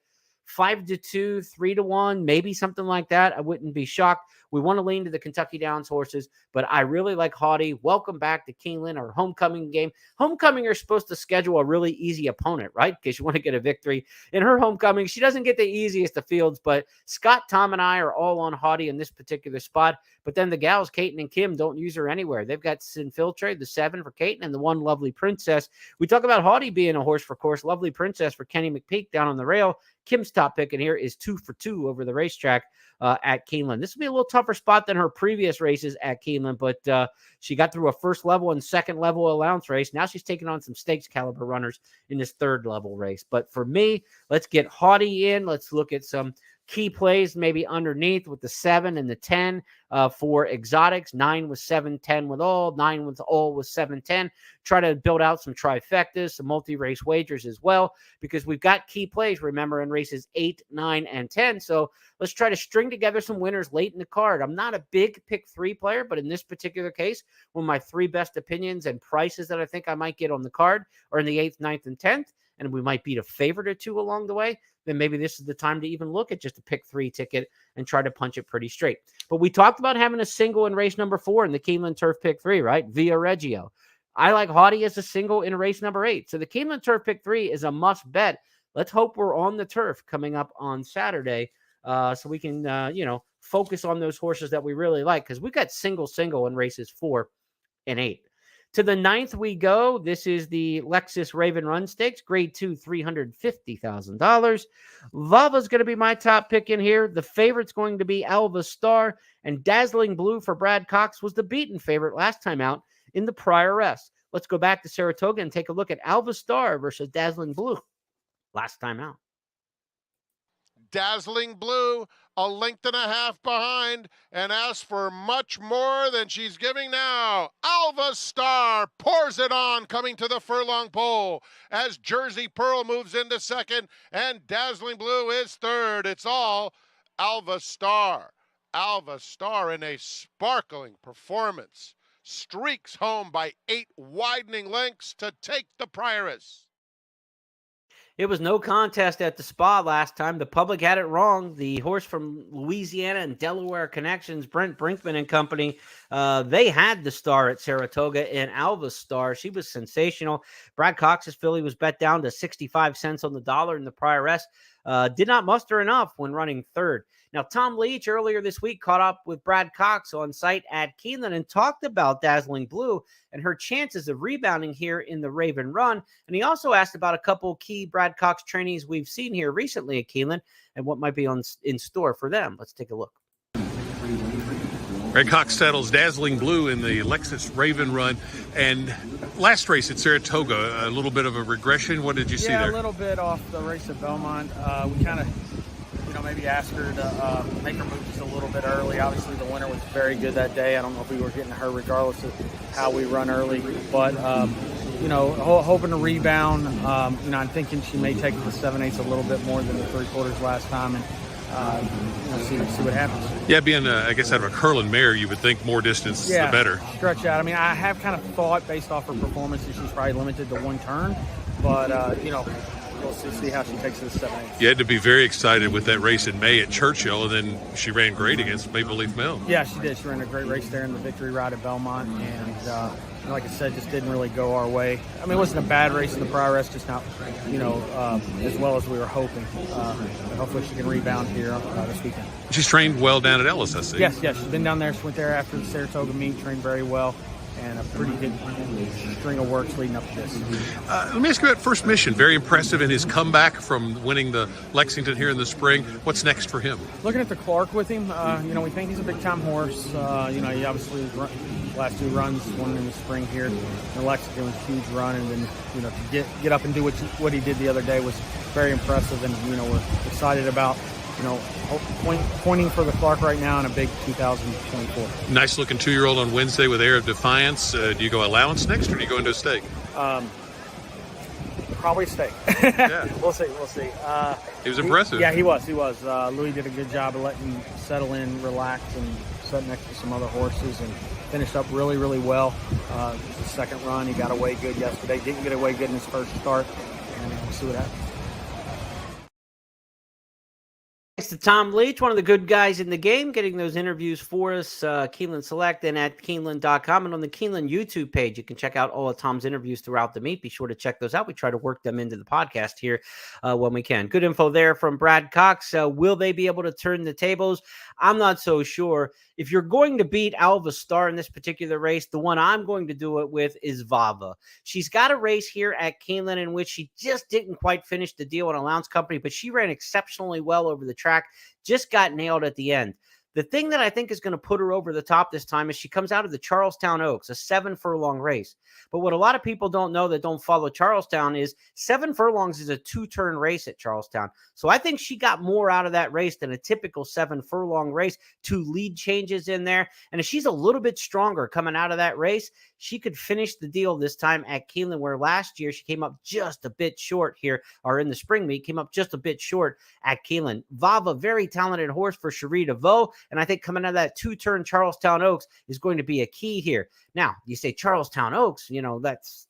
5-2, 3-1, maybe something like that, I wouldn't be shocked. We want to lean to the Kentucky Downs horses, but I really like Haughty. Welcome back to Keeneland, our homecoming game. Homecoming, you're supposed to schedule a really easy opponent, right? Because you want to get a victory. In her homecoming, she doesn't get the easiest of fields, but Scott, Tom, and I are all on Haughty in this particular spot. But then the gals, Kaiten and Kim, don't use her anywhere. They've got Sinfiltrate, the 7 for Kaiten, and the 1 Lovely Princess. We talk about Haughty being a horse for course. Lovely Princess for Kenny McPeak down on the rail. Kim's top pick in here is 2 for 2 over the racetrack at Keeneland. This will be a little tougher spot than her previous races at Keeneland, but she got through a first level and second level allowance race. Now she's taking on some stakes caliber runners in this third level race. But for me, let's get Haughty in. Let's look at some key plays maybe underneath with the 7 and the 10 for exotics. 9 with 7, 10 with all, 9 with all with 7, 10. Try to build out some trifectas, some multi-race wagers as well, because we've got key plays, remember, in races 8, 9, and 10. So let's try to string together some winners late in the card. I'm not a big pick 3 player, but in this particular case, one of my 3 best opinions and prices that I think I might get on the card are in the 8th, 9th, and 10th, and we might beat a favorite or 2 along the way, then maybe this is the time to even look at just a pick 3 ticket and try to punch it pretty straight. But we talked about having a single in race number 4 in the Keeneland Turf pick 3, right? Via Reggio. I like Haughty as a single in race number 8. So the Keeneland Turf pick 3 is a must bet. Let's hope we're on the turf coming up on Saturday so we can, focus on those horses that we really like, because we got single in races 4 and 8. To the 9th we go. This is the Lexus Raven Run Stakes, grade 2, $350,000. Vava's going to be my top pick in here. The favorite's going to be Alva Star, and Dazzling Blue for Brad Cox was the beaten favorite last time out in the prior rest. Let's go back to Saratoga and take a look at Alva Star versus Dazzling Blue last time out. Dazzling Blue, a length and a half behind, and asks for much more than she's giving now. Alva Star pours it on, coming to the furlong pole as Jersey Pearl moves into second, and Dazzling Blue is third. It's all Alva Star. Alva Star in a sparkling performance streaks home by 8 widening lengths to take the prioress. It was no contest at the Spa last time. The public had it wrong. The horse from Louisiana and Delaware Connections, Brent Brinkman and company, they had the Star at Saratoga, and Alva Star, she was sensational. Brad Cox's filly was bet down to 65 cents on the dollar in the prior rest. Did not muster enough when running third. Now, Tom Leach earlier this week caught up with Brad Cox on site at Keeneland and talked about Dazzling Blue and her chances of rebounding here in the Raven Run. And he also asked about a couple key Brad Cox trainees we've seen here recently at Keeneland and what might be in store for them. Let's take a look. Brad Cox settles Dazzling Blue in the Lexus Raven Run. And last race at Saratoga, a little bit of a regression. What did you see there? Yeah, a little bit off the race at Belmont. We kind of, maybe ask her to make her move just a little bit early. Obviously, the winner was very good that day. I don't know if we were getting her regardless of how we run early. But, hoping to rebound. I'm thinking she may take the 7/8 a little bit more than the 3/4 last time. And see what happens. Yeah, being, I guess, out of a curling mare, you would think more distance, the better. Stretch out. I mean, I have kind of thought, based off her performance, that she's probably limited to one turn. But, we'll see how she takes this 7/8. You had to be very excited with that race in May at Churchill, and then she ran great against Maple Leaf Mill. Yeah, she did. She ran a great race there in the victory ride at Belmont, and like I said, just didn't really go our way. I mean, it wasn't a bad race in the prior race, just not, as well as we were hoping. But hopefully she can rebound here this weekend. She's trained well down at Ellis, I see. Yes, she's been down there. She went there after the Saratoga meet, trained very well, and a pretty good string of works leading up to this. Let me ask you about First Mission. Very impressive in his comeback from winning the Lexington here in the spring. What's next for him? Looking at the Clark with him, we think he's a big-time horse. He obviously last 2 runs, one in the spring here. And Lexington was a huge run, and then to get up and do what he did the other day was very impressive. And we're excited about pointing for the Clark right now in a big 2024. Nice looking 2-year-old on Wednesday with Air of Defiance. Do you go allowance next, or do you go into a stake? Probably a stake. Yeah. We'll see. He was impressive. He was. Louis did a good job of letting him settle in, relax, and sit next to some other horses, and finished up really, really well. The second run, he got away good yesterday. Didn't get away good in his first start, and we'll see what happens. Thanks to Tom Leach, one of the good guys in the game, getting those interviews for us. Keeneland Select and at Keeneland.com, and on the Keeneland YouTube page, you can check out all of Tom's interviews throughout the meet. Be sure to check those out. We try to work them into the podcast here when we can. Good info there from Brad Cox. Will they be able to turn the tables? I'm not so sure. If you're going to beat Alva Star in this particular race, the one I'm going to do it with is Vava. She's got a race here at Keeneland in which she just didn't quite finish the deal on Allowance Company, but she ran exceptionally well over the track, just got nailed at the end. The thing that I think is going to put her over the top this time is she comes out of the Charlestown Oaks, a 7-furlong race. But what a lot of people don't know that don't follow Charlestown is 7 furlongs is a 2-turn race at Charlestown. So I think she got more out of that race than a typical 7-furlong race. 2 lead changes in there. And if she's a little bit stronger coming out of that race, she could finish the deal this time at Keeneland, where last year she came up just a bit short here, or in the spring meet, came up just a bit short at Keeneland. Vava, very talented horse for Cherie DeVoe, and I think coming out of that 2-turn Charlestown Oaks is going to be a key here. Now, you say Charlestown Oaks,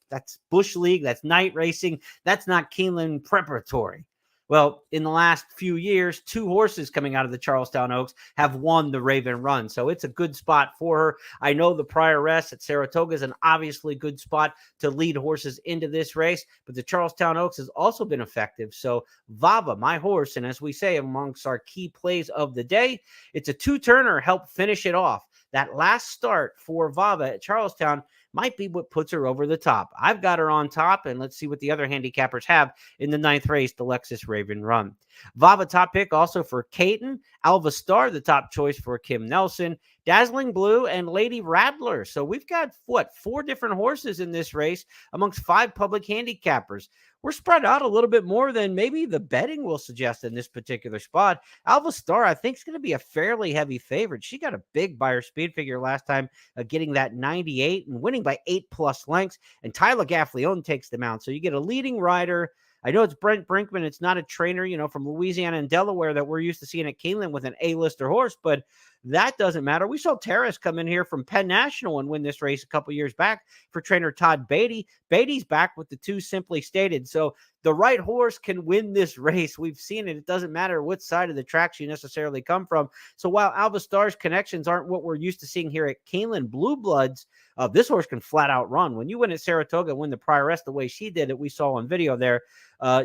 that's Bush League, that's night racing, that's not Keeneland preparatory. Well, in the last few years, 2 horses coming out of the Charlestown Oaks have won the Raven Run. So it's a good spot for her. I know the prior rest at Saratoga is an obviously good spot to lead horses into this race, but the Charlestown Oaks has also been effective. So Vava, my horse, and as we say amongst our key plays of the day, it's a 2-turner, help finish it off. That last start for Vava at Charlestown might be what puts her over the top. I've got her on top, and let's see what the other handicappers have in the 9th race, the Lexus Raven Run. Vava top pick also for Caton. Alva Star, the top choice for Kim Nelson. Dazzling Blue and Lady Rattler. So we've got, 4 different horses in this race amongst 5 public handicappers. We're spread out a little bit more than maybe the betting will suggest in this particular spot. Alva Star, I think, is going to be a fairly heavy favorite. She got a big Beyer speed figure last time, getting that 98 and winning by 8+ lengths. And Tyler Gaffleone takes them out. So you get a leading rider. I know it's Brent Brinkman. It's not a trainer, from Louisiana and Delaware that we're used to seeing at Keeneland with an A-lister horse, but that doesn't matter. We saw Terrace come in here from Penn National and win this race a couple years back for trainer Todd Beatty. Beatty's back with the 2 Simply Stated. So the right horse can win this race. We've seen it. It doesn't matter what side of the track you necessarily come from. So while Alva Star's connections aren't what we're used to seeing here at Keeneland Blue Bloods, this horse can flat out run. When you win at Saratoga and win the prior rest the way she did it, we saw on video there,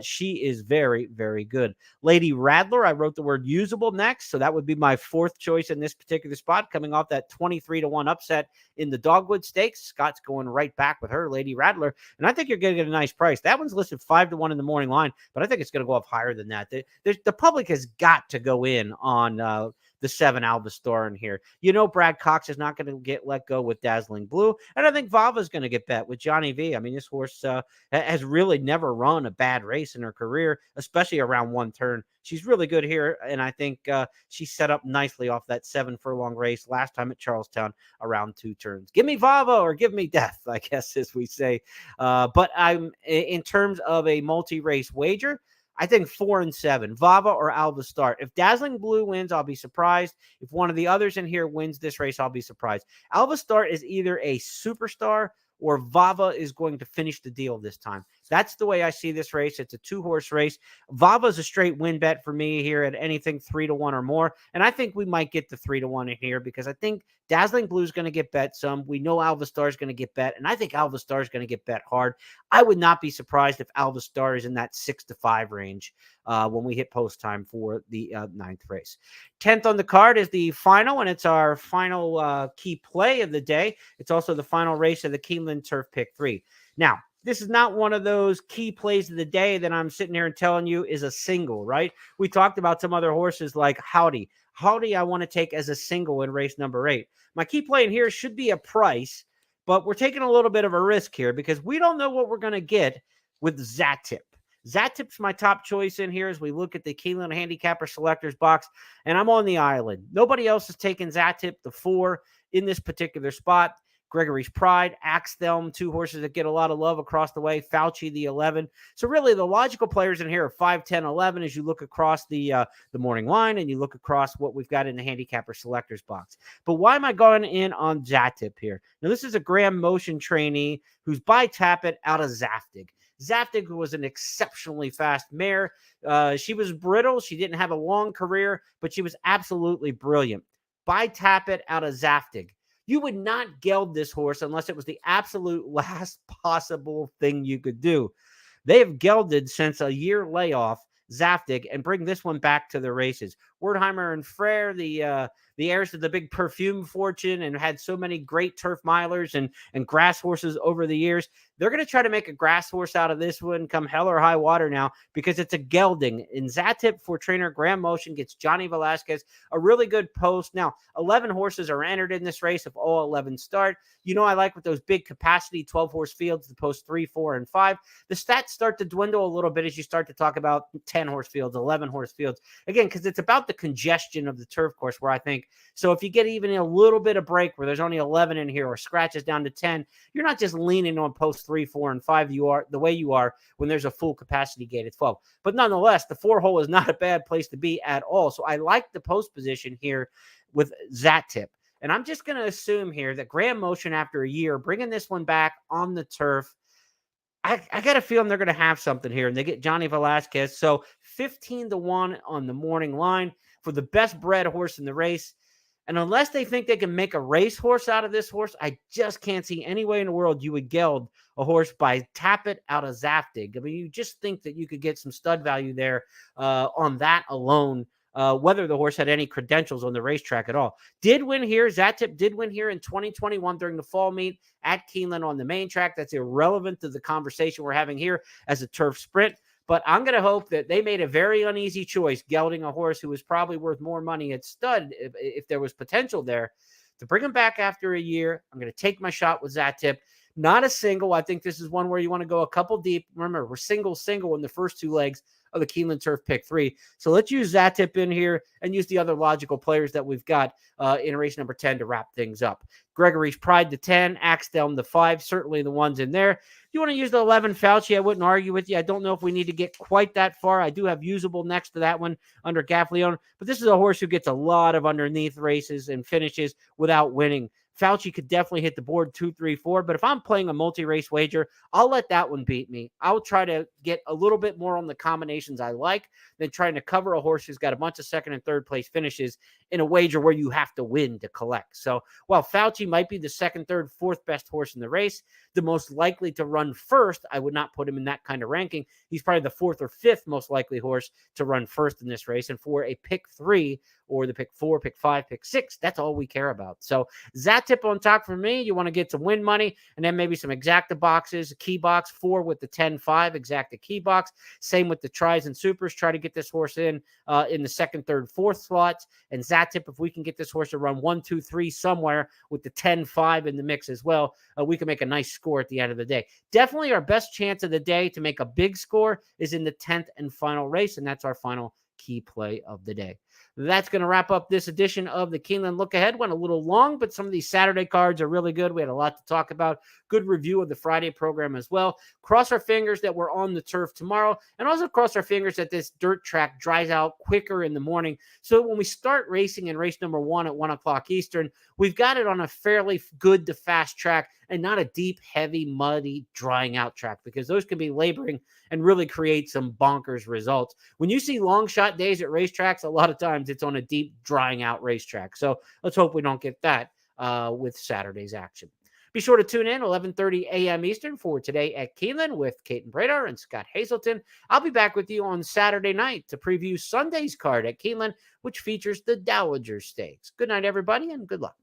she is very, very good. Lady Rattler, I wrote the word usable next, so that would be my 4th choice in this particular spot, coming off that 23-1 upset in the Dogwood Stakes. Scott's going right back with her, Lady Rattler, and I think you're going to get a nice price. That one's listed 5-1 in the morning line, but I think it's going to go up higher than that. The public has got to go in on the 7 Alva Star in here. Brad Cox is not going to get let go with Dazzling Blue, and I think Vava's going to get bet with Johnny V. I mean, this horse has really never run a bad race in her career, especially around 1 turn. She's really good here, and I think she's set up nicely off that 7-furlong race last time at Charlestown around 2 turns. Give me Vava or give me death, I guess, as we say. But I'm in terms of a multi-race wager, I think 4 and 7, Vava or Alva Start. If Dazzling Blue wins, I'll be surprised. If one of the others in here wins this race, I'll be surprised. Alva Start is either a superstar or Vava is going to finish the deal this time. That's the way I see this race. It's a 2-horse race. Vava is a straight win bet for me here at anything 3-1 or more. And I think we might get the 3-1 in here because I think Dazzling Blue is going to get bet some. We know Alva Star is going to get bet, and I think Alva Star is going to get bet hard. I would not be surprised if Alva Star is in that 6-5 range when we hit post time for the 9th race. 10th on the card is the final, and it's our final key play of the day. It's also the final race of the Keeneland Turf Pick 3. Now, this is not one of those key plays of the day that I'm sitting here and telling you is a single, right? We talked about some other horses like Howdy. Howdy, I want to take as a single in race number 8. My key play in here should be a price, but we're taking a little bit of a risk here because we don't know what we're going to get with Zatip. Zatip's my top choice in here as we look at the Keeneland Handicapper Selectors box, and I'm on the island. Nobody else is taking Zatip, the 4, in this particular spot. Gregory's Pride, Axthelm, 2 horses that get a lot of love across the way, Fauci, the 11. So really the logical players in here are 5, 10, 11 as you look across the morning line and you look across what we've got in the Handicapper Selectors box. But why am I going in on Zatip here? Now, this is a Graham Motion trainee who's by Tappet out of Zaftig. Zaftig was an exceptionally fast mare. She was brittle. She didn't have a long career, but she was absolutely brilliant. By Tappet out of Zaftig. You would not geld this horse unless it was the absolute last possible thing you could do. They have gelded since a year layoff Zaftig and bring this one back to the races. Wertheimer and Frere, the heirs to the big perfume fortune and had so many great turf milers and grass horses over the years. They're going to try to make a grass horse out of this one come hell or high water now because it's a gelding. In Zatip for trainer Graham Motion gets Johnny Velasquez, a really good post. Now, 11 horses are entered in this race if all 11 start. You know I like with those big capacity 12-horse fields, the post 3, 4, and 5. The stats start to dwindle a little bit as you start to talk about 10-horse fields, 11-horse fields. Again, because it's about the congestion of the turf course where I think, so if you get even a little bit of break where there's only 11 in here or scratches down to 10, you're not just leaning on post 3, 4, and 5 you are the way you are when there's a full capacity gate at 12. But nonetheless, the 4-hole is not a bad place to be at all. So I like the post position here with Zatip. And I'm just going to assume here that Graham Motion, after a year, bringing this one back on the turf, I got a feeling they're going to have something here. And they get Johnny Velasquez. So 15-1 on the morning line for the best bred horse in the race. And unless they think they can make a racehorse out of this horse, I just can't see any way in the world you would geld a horse by Tappet out of Zaftig. I mean, you just think that you could get some stud value there on that alone. Whether the horse had any credentials on the racetrack at all. Did win here. Zatip did win here in 2021 during the fall meet at Keeneland on the main track. That's irrelevant to the conversation we're having here as a turf sprint. But I'm going to hope that they made a very uneasy choice, gelding a horse who was probably worth more money at stud if there was potential there. To bring him back after a year, I'm going to take my shot with Zatip. Not a single. I think this is one where you want to go a couple deep. Remember, we're single in the first 2 legs of the Keeneland Turf Pick 3. So let's use Zatip in here and use the other logical players that we've got in race number 10 to wrap things up. Gregory's Pride, the 10, Axthelm, the 5, certainly the ones in there. You want to use the 11 Fauci, I wouldn't argue with you. I don't know if we need to get quite that far. I do have usable next to that one under Gaffleon, but this is a horse who gets a lot of underneath races and finishes without winning. Fauci could definitely hit the board 2, 3, 4, but if I'm playing a multi-race wager, I'll let that one beat me. I'll try to get a little bit more on the combinations I like than trying to cover a horse who's got a bunch of 2nd and 3rd place finishes in a wager where you have to win to collect. So while Fauci might be the 2nd, 3rd, 4th best horse in the race, the most likely to run first, I would not put him in that kind of ranking. He's probably the 4th or 5th most likely horse to run first in this race. And for a pick 3 or the pick 4, pick 5, pick 6, that's all we care about. So Zatip on top for me. You want to get some win money and then maybe some exacta boxes, a key box 4 with the 10-5 exacta key box. Same with the tries and supers. Try to get this horse in the 2nd, 3rd, 4th slots. And Zatip, if we can get this horse to run 1, 2, 3 somewhere with the 10-5 in the mix as well, we can make a nice score at the end of the day. Definitely our best chance of the day to make a big score is in the 10th and final race, and that's our final key play of the day. That's going to wrap up this edition of the Keeneland Look Ahead. Went a little long, but some of these Saturday cards are really good. We had a lot to talk about. Good review of the Friday program as well. Cross our fingers that we're on the turf tomorrow, and also cross our fingers that this dirt track dries out quicker in the morning. So when we start racing in race number 1 at 1 o'clock Eastern, we've got it on a fairly good to fast track and not a deep, heavy, muddy, drying out track, because those can be laboring and really create some bonkers results. When you see long shot days at racetracks, a lot of times it's on a deep, drying out racetrack. So let's hope we don't get that with Saturday's action. Be sure to tune in 11:30 a.m. Eastern for Today at Keeneland with Caton Bradar and Scott Hazelton. I'll be back with you on Saturday night to preview Sunday's card at Keeneland, which features the Dowager Stakes. Good night, everybody, and good luck.